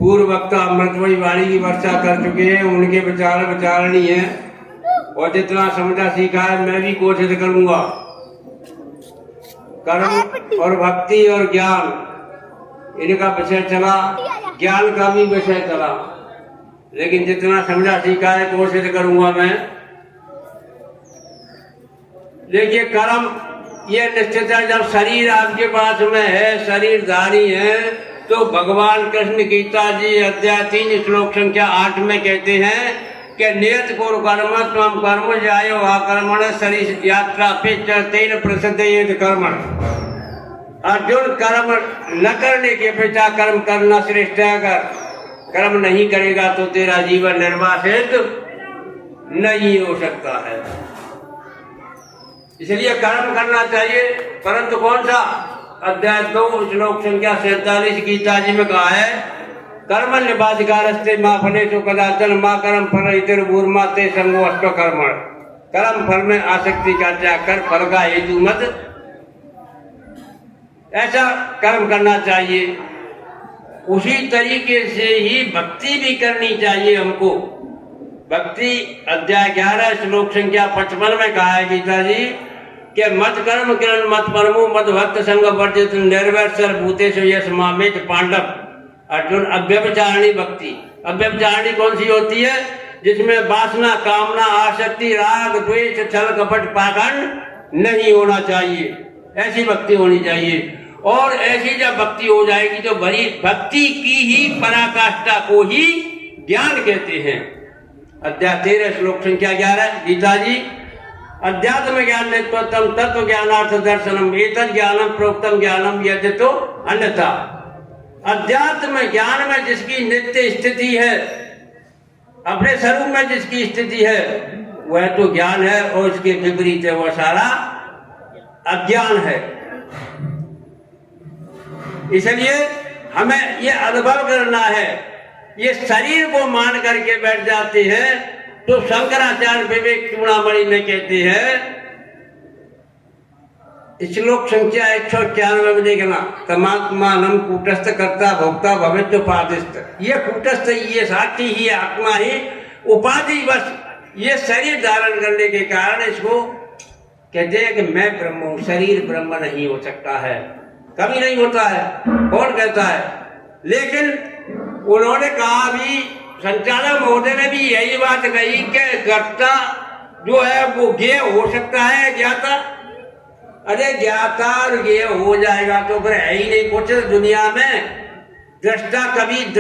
पूर्व वक्ता अमृतमयी वाणी की वर्षा कर चुके हैं, उनके विचार विचारणी है और जितना समझा सीखा है मैं भी कोशिश करूंगा। कर्म और भक्ति और ज्ञान इनका विषय चला, ज्ञान का भी विषय चला, लेकिन जितना समझा सीखा है कोशिश करूंगा मैं। देखिए कर्म ये निश्चित है, जब शरीर आपके पास में है, शरीरधारी है, तो भगवान कृष्ण गीता जी अध्याय 3 श्लोक संख्या 8 में कहते हैं कि नियत कुरु कर्म त्वं कर्म ज्यायो आकर्मण शरीर यात्रा पे तेन प्रसिद्धेद कर्मण। अर्जुन, कर्म न करने के अपेक्षा कर्म करना श्रेष्ठ है। अगर कर्म नहीं करेगा तो तेरा जीवन निर्वासित नहीं हो सकता है, इसलिए कर्म करना चाहिए। परंतु कौन सा? अध्याय 2 श्लोक संख्या 47 गीता जी में कहा है, कर्म निवाधिकारस्ते मां फलेषु कदाचन मां कर्म फल इतिर्भूर्मा ते संगो अष्ट कर्मण। कर्म फल में आसक्ति का त्याग कर फल का हेतु मत, ऐसा कर्म करना चाहिए। उसी तरीके से ही भक्ति भी करनी चाहिए हमको। भक्ति अध्याय 11 श्लोक संख्या 55 में कहा है गीता जी कि मत कर्म किरण मत परमो मत भक्त संग वर्जित निर्वैर भूतेषु यश मामेत पांडव। अर्जुन, अव्यभिचारिणी भक्ति। अव्यभिचारिणी कौन सी होती है? जिसमें वासना, कामना, आसक्ति, राग, द्वेष, छल, कपट, पाखंड नहीं होना चाहिए। ऐसी भक्ति होनी चाहिए। और ऐसी जब भक्ति हो जाएगी तो बड़ी भक्ति की ही पराकाष्ठा को ही ज्ञान कहते हैं। अध्याय 13 श्लोक संख्या 11 गीता जी, अध्यात्म ज्ञान नेत्वोत्तम तत्व ज्ञानार्थ दर्शनम एतद् ज्ञानम प्रोक्तम ज्ञानम यद् तो अन्यथा। अध्यात्म ज्ञान में जिसकी नित्य स्थिति है, अपने स्वरूप में जिसकी स्थिति है, वह तो ज्ञान है, और उसके विपरीत है वह सारा अज्ञान है। इसलिए हमें ये अनुभव करना है। ये शरीर को मान करके बैठ जाते हैं तो शंकराचार्य विवेक चूड़ामणि में कहते हैं, श्लोक संख्या 191 में देखना, तमात्मानं कूटस्थ कर्ता भोक्ता भवेत् उपाधिस्थ। ये कूटस्थ, ये साक्षी ही, आत्मा ही उपाधि, बस ये शरीर धारण करने के कारण इसको कहते हैं कि मैं ब्रह्म हूं। शरीर ब्रह्म नहीं हो सकता है, कभी नहीं होता है। कौन कहता है? लेकिन उन्होंने कहा भी, संचालक महोदय ने भी यही बात कही कि कर्ता जो है वो ज्ञेय हो सकता है, ज्ञाता। अरे ज्ञाता और ज्ञेय हो जाएगा तो फिर है ही नहीं कुछ दुनिया में। दृष्टा कभी दृष्ट